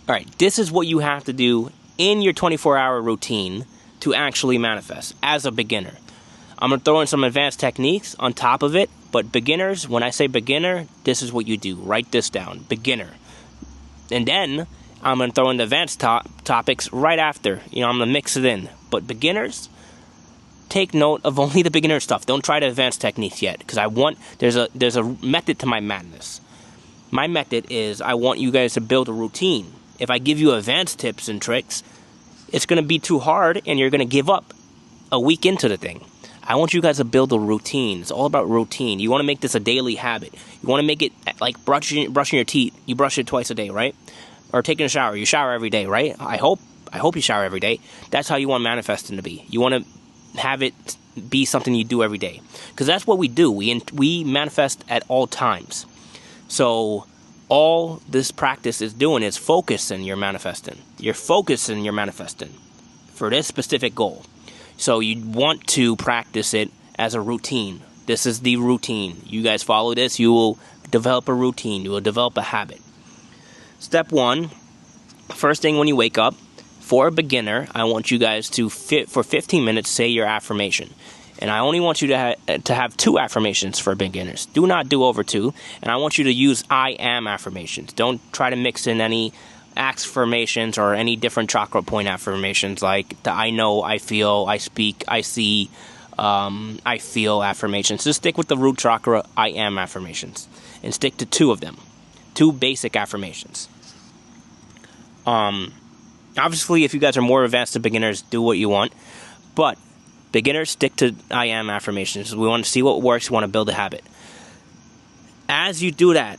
All right, this is what you have to do in your 24-hour routine to actually manifest as a beginner. I'm going to throw in some advanced techniques on top of it, but beginners, when I say beginner, this is what you do. Write this down, beginner. And then I'm going to throw in the advanced topics right after. I'm going to mix it in. But beginners, take note of only the beginner stuff. Don't try the advanced techniques yet, because there's a method to my madness. My method is I want you guys to build a routine. If I give you advanced tips and tricks, it's going to be too hard and you're going to give up a week into the thing. I want you guys to build a routine. It's all about routine. You want to make this a daily habit. You want to make it like brushing your teeth. You brush it twice a day, right? Or taking a shower. You shower every day, right? I hope you shower every day. That's how you want manifesting to be. You want to have it be something you do every day. Because that's what we do. We manifest at all times. So all this practice is doing is focusing your manifesting. You're focusing your manifesting for this specific goal. So you want to practice it as a routine. This is the routine. You guys follow this, you will develop a routine. You will develop a habit. Step 1, first thing when you wake up, for a beginner, I want you guys to for 15 minutes say your affirmation. And I only want you to have 2 affirmations for beginners. Do not do over 2. And I want you to use I am affirmations. Don't try to mix in any affirmations or any different chakra point affirmations like the I know, I feel, I speak, I see, I feel affirmations. Just stick with the root chakra I am affirmations. And stick to 2 of them. 2 basic affirmations. Obviously, if you guys are more advanced than beginners, do what you want. But beginners, stick to I am affirmations. We want to see what works. We want to build a habit. As you do that,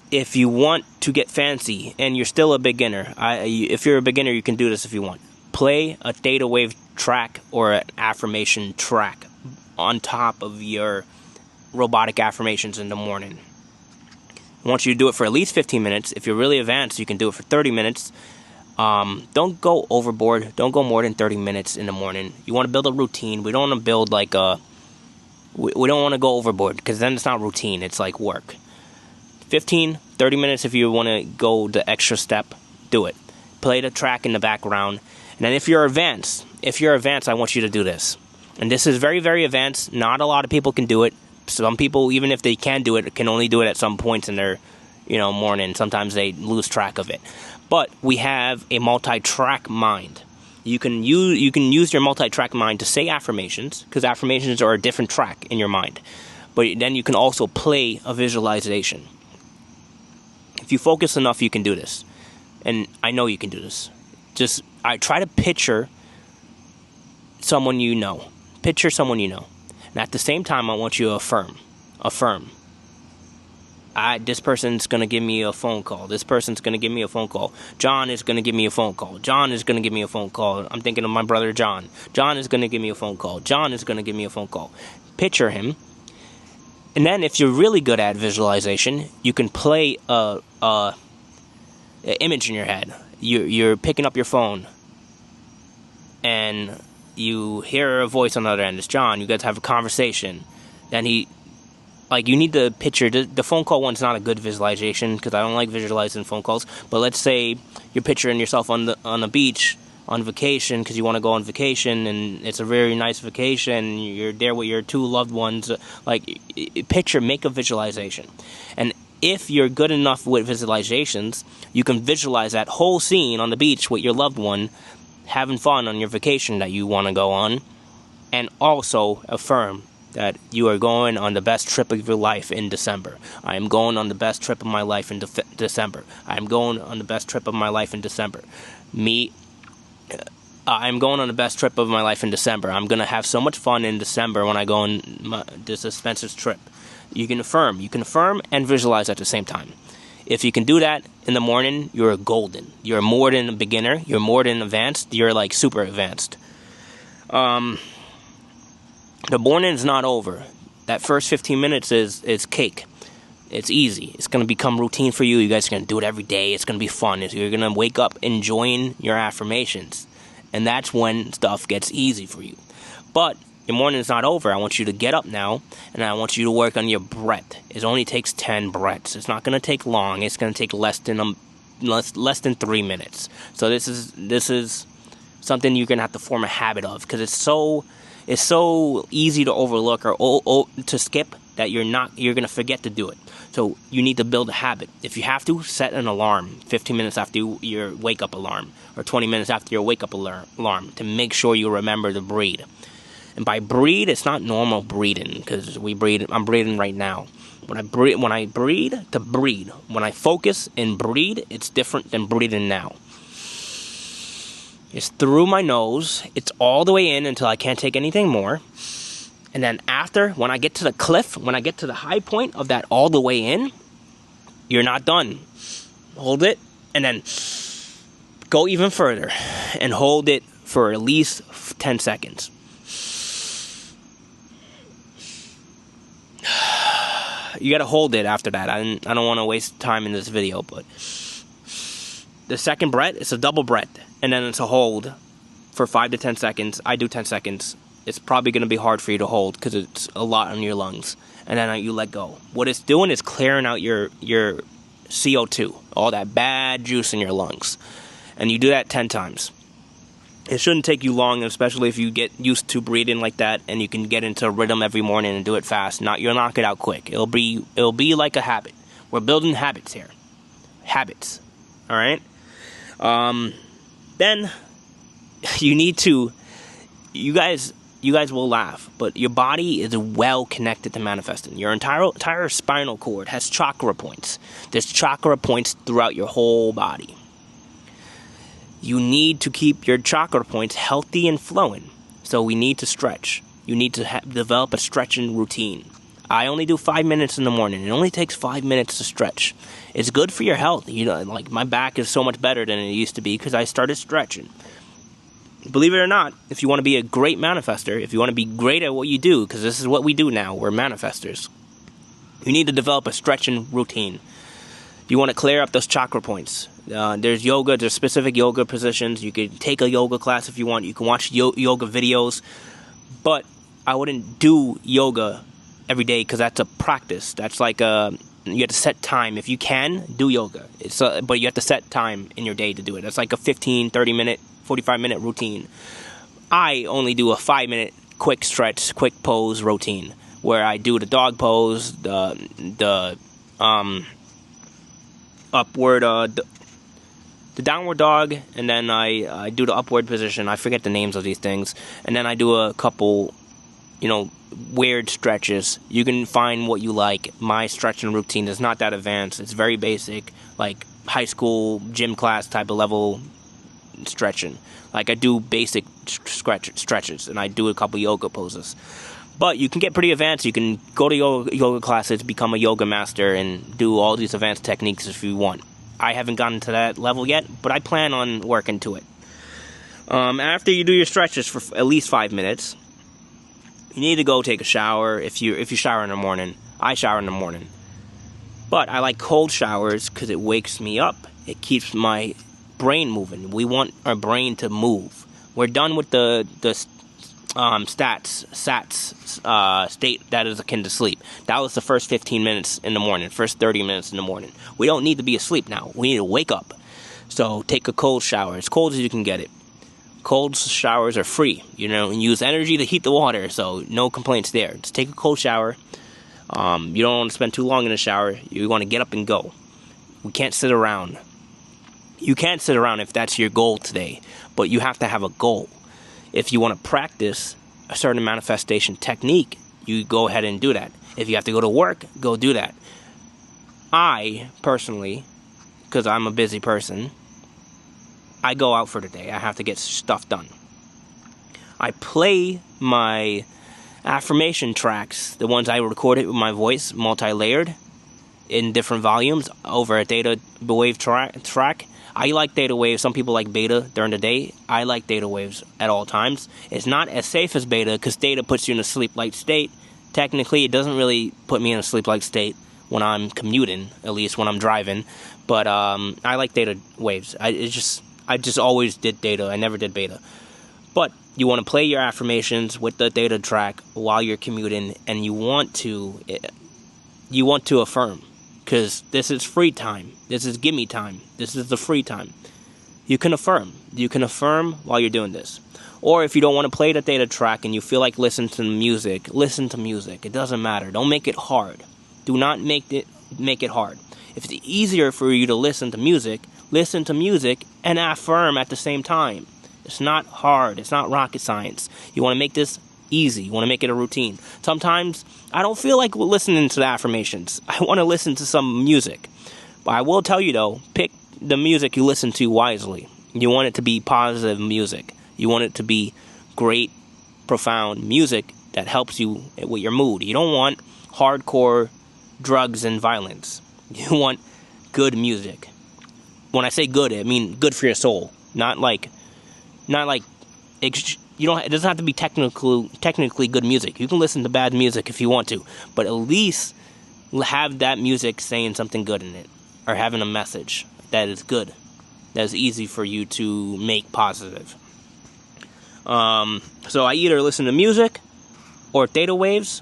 if you want to get fancy and you're still a beginner, if you're a beginner, you can do this if you want. Play a theta wave track or an affirmation track on top of your robotic affirmations in the morning. I want you to do it for at least 15 minutes. If you're really advanced, you can do it for 30 minutes. Don't go overboard. Don't go more than 30 minutes in the morning. You want to build a routine. We don't want to build like we don't want to go overboard because then it's not routine. It's like work. 15, 30 minutes if you want to go the extra step, do it. Play the track in the background. And then if you're advanced, I want you to do this. And this is very, very advanced. Not a lot of people can do it. Some people, even if they can do it, can only do it at some points in their, morning. Sometimes they lose track of it. But we have a multi-track mind. You can use your multi-track mind to say affirmations, because affirmations are a different track in your mind. But then you can also play a visualization. If you focus enough, you can do this. And I know you can do this. I try to picture someone you know. Picture someone you know. And at the same time, I want you to affirm. This person's going to give me a phone call. This person's going to give me a phone call. John is going to give me a phone call. John is going to give me a phone call. I'm thinking of my brother John. John is going to give me a phone call. John is going to give me a phone call. Picture him. And then if you're really good at visualization, you can play a image in your head. You're picking up your phone. And you hear a voice on the other end. It's John. You guys have a conversation. Then you need to picture, the phone call one's not a good visualization because I don't like visualizing phone calls. But let's say you're picturing yourself on the beach on vacation because you want to go on vacation and it's a very nice vacation. You're there with your 2 loved ones. Make a visualization. And if you're good enough with visualizations, you can visualize that whole scene on the beach with your loved one having fun on your vacation that you want to go on, and also affirm that you are going on the best trip of your life in December. I am going on the best trip of my life in December. I am going on the best trip of my life in December. I'm going on the best trip of my life in December. I'm going to have so much fun in December when I go on this expensive trip. You can affirm and visualize at the same time. If you can do that in the morning, you're golden. You're more than a beginner. You're more than advanced. You're like super advanced. The morning is not over. That first 15 minutes is cake. It's easy. It's going to become routine for you. You guys are going to do it every day. It's going to be fun. You're going to wake up enjoying your affirmations. And that's when stuff gets easy for you. But your morning is not over. I want you to get up now, and I want you to work on your breath. It only takes 10 breaths. It's not going to take long. It's going to take less than less than 3 minutes. So this is something you're gonna have to form a habit of, because it's so easy to overlook or to skip that you're gonna forget to do it. So you need to build a habit. If you have to, set an alarm 15 minutes after your wake up alarm, or 20 minutes after your wake up alarm, to make sure you remember to breathe. And by breathe, it's not normal breathing, because I'm breathing right now. When I breathe, to breathe. When I focus and breathe, it's different than breathing now. It's through my nose. It's all the way in until I can't take anything more. And then after, when I get to the cliff, when I get to the high point of that all the way in, you're not done. Hold it, and then go even further, and hold it for at least 10 seconds. You gotta hold it after that. I don't want to waste time in this video, but the second breath, it's a double breath, and then it's a hold for 5 to 10 seconds. I do 10 seconds. It's probably going to be hard for you to hold because it's a lot on your lungs. And then you let go. What it's doing is clearing out your CO2, all that bad juice in your lungs. And you do that 10 times. It shouldn't take you long, especially if you get used to breathing like that and you can get into a rhythm every morning and do it fast. You'll knock it out quick. It'll be like a habit. We're building habits here. Habits. All right? Then you need to... You guys will laugh, but your body is well connected to manifesting. Your entire spinal cord has chakra points. There's chakra points throughout your whole body. You need to keep your chakra points healthy and flowing. So we need to stretch. You need to develop a stretching routine. I only do 5 minutes in the morning. It only takes 5 minutes to stretch. It's good for your health. Like my back is so much better than it used to be because I started stretching. Believe it or not, if you want to be a great manifester, if you want to be great at what you do, because this is what we do now, we're manifestors, you need to develop a stretching routine. You want to clear up those chakra points. There's yoga, there's specific yoga positions. You can take a yoga class if you want. You can watch yoga videos. But I wouldn't do yoga every day because that's a practice. That's like you have to set time. If you can, do yoga. But you have to set time in your day to do it. That's like a 15, 30-minute, 45-minute routine. I only do a 5-minute quick stretch, quick pose routine where I do the dog pose, the upward, the downward dog, and then I do the upward position. I forget the names of these things, and then I do a couple, weird stretches. You can find what you like. My stretching routine is not that advanced. It's very basic, like high school gym class type of level stretching. Like I do basic stretches, and I do a couple yoga poses. But you can get pretty advanced. You can go to yoga classes, become a yoga master, and do all these advanced techniques if you want. I haven't gotten to that level yet, but I plan on working to it. After you do your stretches for at least 5 minutes, you need to go take a shower. If you shower in the morning, I shower in the morning. But I like cold showers because it wakes me up. It keeps my brain moving. We want our brain to move. We're done with the SATS state that is akin to sleep. That was the first 15 minutes in the morning, first 30 minutes in the morning. We don't need to be asleep now. We need to wake up. So take a cold shower, as cold as you can get it. Cold showers are free, and use energy to heat the water, so no complaints there. Just take a cold shower. You don't want to spend too long in the shower. You want to get up and go. We can't sit around. You can't sit around if that's your goal today, but you have to have a goal. If you want to practice a certain manifestation technique, you go ahead and do that. If you have to go to work, go do that. I, personally, because I'm a busy person, I go out for the day. I have to get stuff done. I play my affirmation tracks, the ones I recorded with my voice, multi-layered, in different volumes over a data wave track. I like theta waves. Some people like beta during the day. I like theta waves at all times. It's not as safe as beta because theta puts you in a sleep-like state. Technically, it doesn't really put me in a sleep-like state when I'm commuting, at least when I'm driving. But I like theta waves. I just always did theta. I never did beta. But you want to play your affirmations with the theta track while you're commuting, and you want to affirm. because this is free time. This is gimme time. This is the free time. You can affirm. You can affirm while you're doing this. Or if you don't want to play the data track and you feel like listening to music, listen to music. It doesn't matter. Don't make it hard. Do not make it hard. If it's easier for you to listen to music and affirm at the same time. It's not hard. It's not rocket science. You want to make this easy. You want to make it a routine. Sometimes I don't feel like listening to the affirmations. I want to listen to some music. But I will tell you though, pick the music you listen to wisely. You want it to be positive music. You want it to be great, profound music that helps you with your mood. You don't want hardcore drugs and violence. You want good music. When I say good, I mean good for your soul. Not like you don't. It doesn't have to be technically good music. You can listen to bad music if you want to, but at least have that music saying something good in it, or having a message that is good, that is easy for you to make positive. So I either listen to music, or theta waves,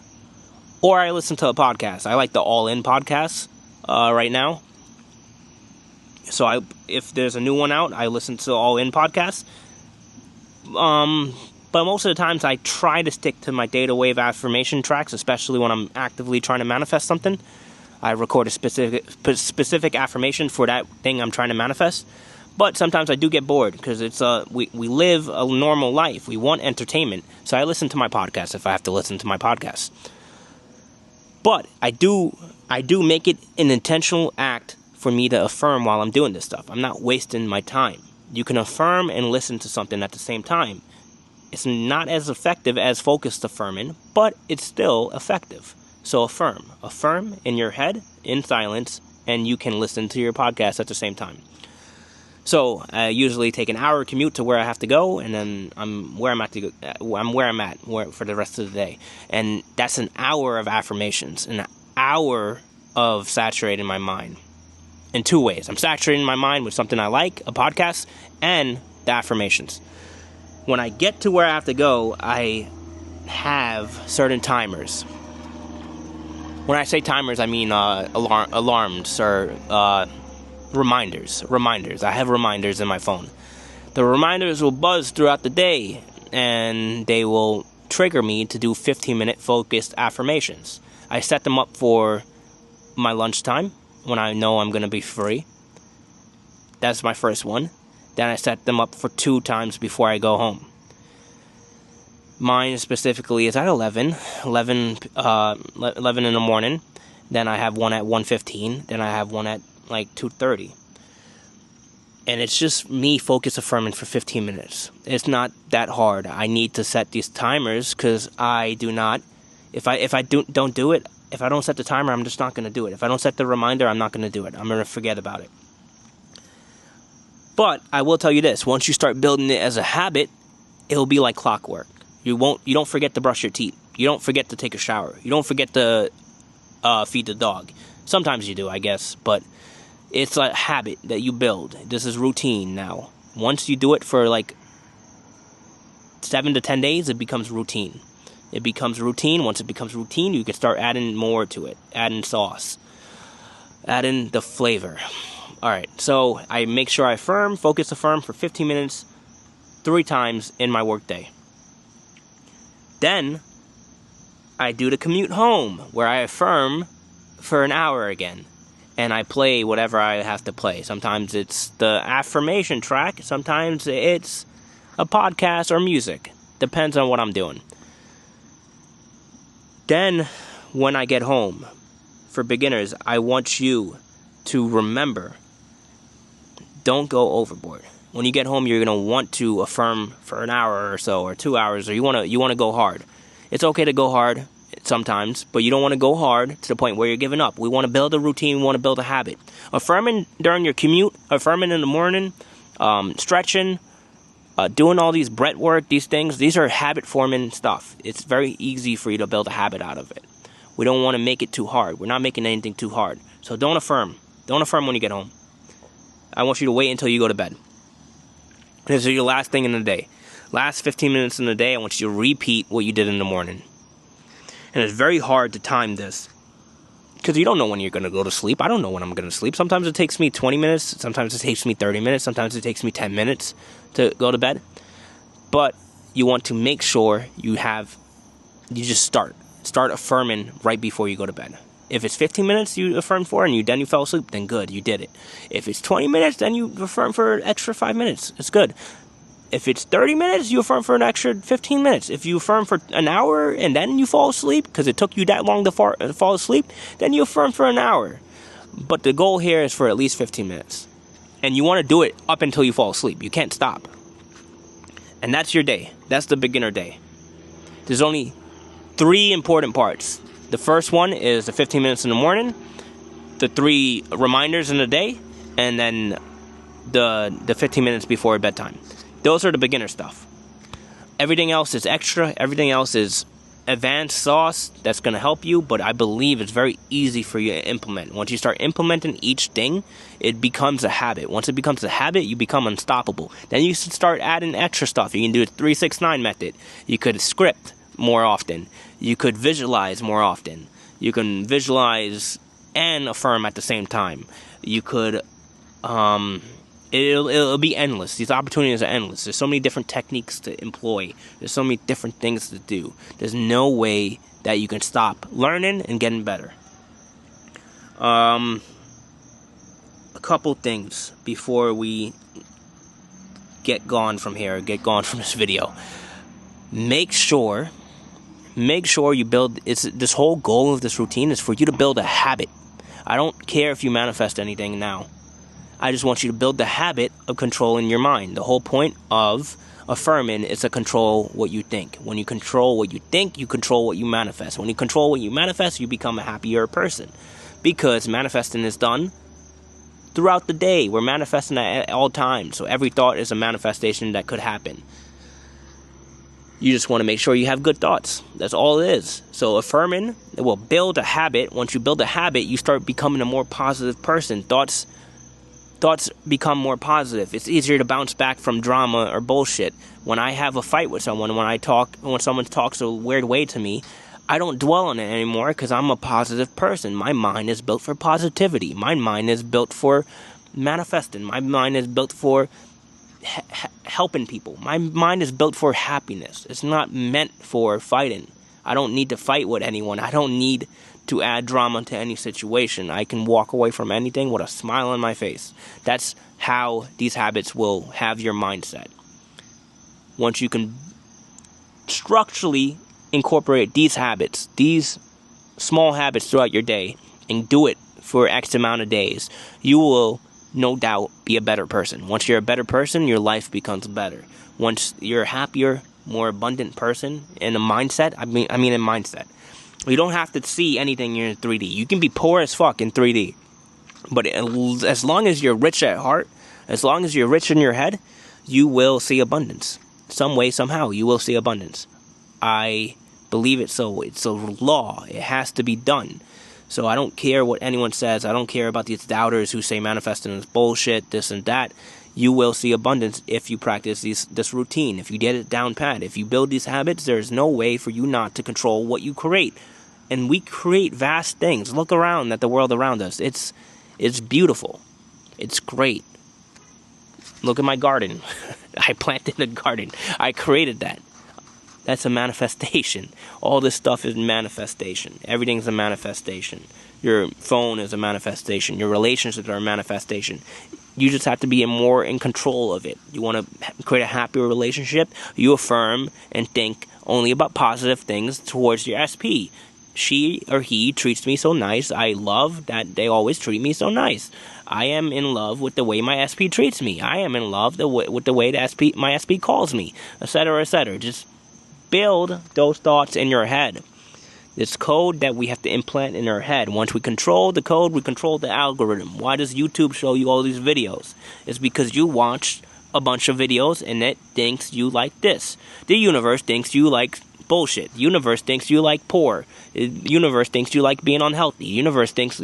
or I listen to a podcast. I like the all-in podcasts right now. So if there's a new one out, I listen to all-in podcasts. But most of the times I try to stick to my data wave affirmation tracks, especially when I'm actively trying to manifest something. I record a specific affirmation for that thing I'm trying to manifest. But sometimes I do get bored because we live a normal life. We want entertainment. So I listen to my podcast if I have to listen to my podcast. But I do make it an intentional act for me to affirm while I'm doing this stuff. I'm not wasting my time. You can affirm and listen to something at the same time. It's not as effective as focused affirming, but it's still effective. So affirm. Affirm in your head, in silence, and you can listen to your podcast at the same time. So I usually take an hour commute to where I have to go, and then I'm where I'm at for the rest of the day. And that's an hour of affirmations, an hour of saturating my mind. In two ways. I'm saturating my mind with something I like, a podcast, and the affirmations. When I get to where I have to go, I have certain timers. When I say timers, I mean alarms or reminders. I have reminders in my phone. The reminders will buzz throughout the day, and they will trigger me to do 15-minute focused affirmations. I set them up for my lunchtime, when I know I'm going to be free. That's my first one. Then I set them up for 2 times before I go home. Mine specifically is at 11 in the morning. Then I have one at 1:15. Then I have one at like 2:30. And it's just me focus affirming for 15 minutes. It's not that hard. I need to set these timers because I do not. If I don't do it, if I don't set the timer, I'm just not going to do it. If I don't set the reminder, I'm not going to do it. I'm going to forget about it. But I will tell you this. Once you start building it as a habit, it'll be like clockwork. You don't forget to brush your teeth. You don't forget to take a shower. You don't forget to feed the dog. Sometimes you do, I guess. But it's a habit that you build. This is routine now. Once you do it for like 7 to 10 days, it becomes routine. It becomes routine. Once it becomes routine, you can start adding more to it. Adding sauce. Adding the flavor. Alright, so I make sure I focus affirm for 15 minutes, 3 times in my workday. Then, I do the commute home, where I affirm for an hour again. And I play whatever I have to play. Sometimes it's the affirmation track. Sometimes it's a podcast or music. Depends on what I'm doing. Then, when I get home, for beginners, I want you to remember, don't go overboard. When you get home, you're going to want to affirm for an hour or so, or 2 hours, or you want to go hard. It's okay to go hard sometimes, but you don't want to go hard to the point where you're giving up. We want to build a routine. We want to build a habit. Affirming during your commute, affirming in the morning, stretching, doing all these breathwork, these things, these are habit-forming stuff. It's very easy for you to build a habit out of it. We don't want to make it too hard. We're not making anything too hard. So don't affirm. Don't affirm when you get home. I want you to wait until you go to bed. This is your last thing in the day. Last 15 minutes in the day, I want you to repeat what you did in the morning. And it's very hard to time this. Because you don't know when you're going to go to sleep. I don't know when I'm going to sleep. Sometimes it takes me 20 minutes. Sometimes it takes me 30 minutes. Sometimes it takes me 10 minutes to go to bed. But you want to make sure you just start affirming right before you go to bed. If it's 15 minutes you affirm for and then you fell asleep, then good, you did it. If it's 20 minutes, then you affirm for an extra 5 minutes. It's good. If it's 30 minutes, you affirm for an extra 15 minutes. If you affirm for an hour and then you fall asleep, because it took you that long to fall asleep, then you affirm for an hour. But the goal here is for at least 15 minutes. And you want to do it up until you fall asleep. You can't stop. And that's your day. That's the beginner day. There's only 3 important parts. The first one is the 15 minutes in the morning, the 3 reminders in the day, and then the 15 minutes before bedtime. Those are the beginner stuff. Everything else is extra. Everything else is advanced sauce that's going to help you, but I believe it's very easy for you to implement. Once you start implementing each thing, it becomes a habit. Once it becomes a habit, you become unstoppable. Then you should start adding extra stuff. You can do a 3-6-9 method. You could script more often. You could visualize more often. You can visualize and affirm at the same time. You could it'll be endless. These opportunities are endless. There's so many different techniques to employ. There's so many different things to do. There's no way that you can stop learning and getting better. A couple things before we get gone from here, get gone from this video. Make sure you build, this whole goal of this routine is for you to build a habit. I don't care if you manifest anything now. I just want you to build the habit of controlling your mind. The whole point of affirming is to control what you think. When you control what you think, you control what you manifest. When you control what you manifest, you become a happier person. Because manifesting is done throughout the day. We're manifesting at all times. So every thought is a manifestation that could happen. You just want to make sure you have good thoughts. That's all it is. So affirming, it will build a habit. Once you build a habit, you start becoming a more positive person. Thoughts become more positive. It's easier to bounce back from drama or bullshit. When I have a fight with someone, when someone talks a weird way to me, I don't dwell on it anymore because I'm a positive person. My mind is built for positivity. My mind is built for manifesting. My mind is built for helping people. My mind is built for happiness. It's not meant for fighting. I don't need to fight with anyone. I don't need to add drama to any situation. I can walk away from anything with a smile on my face. That's how these habits will have your mindset. Once you can structurally incorporate these habits, these small habits throughout your day, and do it for X amount of days, you will no doubt be a better person. Once you're a better person, your life becomes better. Once you're a happier, more abundant person in a mindset, I mean in mindset. You don't have to see anything in 3D. You can be poor as fuck in 3D. But as long as you're rich at heart, as long as you're rich in your head, you will see abundance. Some way, somehow, you will see abundance. I believe it so. It's a law. It has to be done. So I don't care what anyone says. I don't care about these doubters who say manifesting is bullshit, this and that. You will see abundance if you practice this routine. If you get it down pat. If you build these habits, there's no way for you not to control what you create. And we create vast things. Look around at the world around us. It's beautiful. It's great. Look at my garden. I planted a garden. I created that. That's a manifestation. All this stuff is manifestation. Everything's a manifestation. Your phone is a manifestation. Your relationships are a manifestation. You just have to be more in control of it. You want to create a happier relationship? You affirm and think only about positive things towards your SP. She or he treats me so nice. I love that they always treat me so nice. I am in love with the way my SP treats me. I am in love with the way my SP calls me, etc., etc. Just build those thoughts in your head. This code that we have to implant in our head. Once we control the code, we control the algorithm. Why does YouTube show you all these videos? It's because you watched a bunch of videos and it thinks you like this. The universe thinks you like bullshit. The universe thinks you like poor. The universe thinks you like being unhealthy. The universe thinks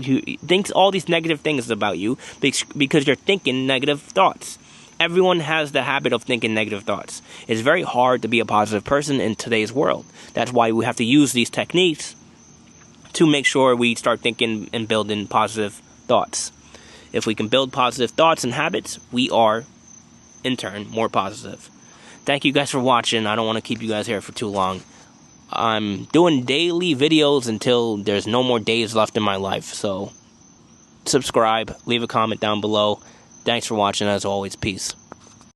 all these negative things about you because you're thinking negative thoughts. Everyone has the habit of thinking negative thoughts. It's very hard to be a positive person in today's world. That's why we have to use these techniques to make sure we start thinking and building positive thoughts. If we can build positive thoughts and habits, we are, in turn, more positive. Thank you guys for watching. I don't want to keep you guys here for too long. I'm doing daily videos until there's no more days left in my life. So, subscribe, leave a comment down below. Thanks for watching, as always. Peace.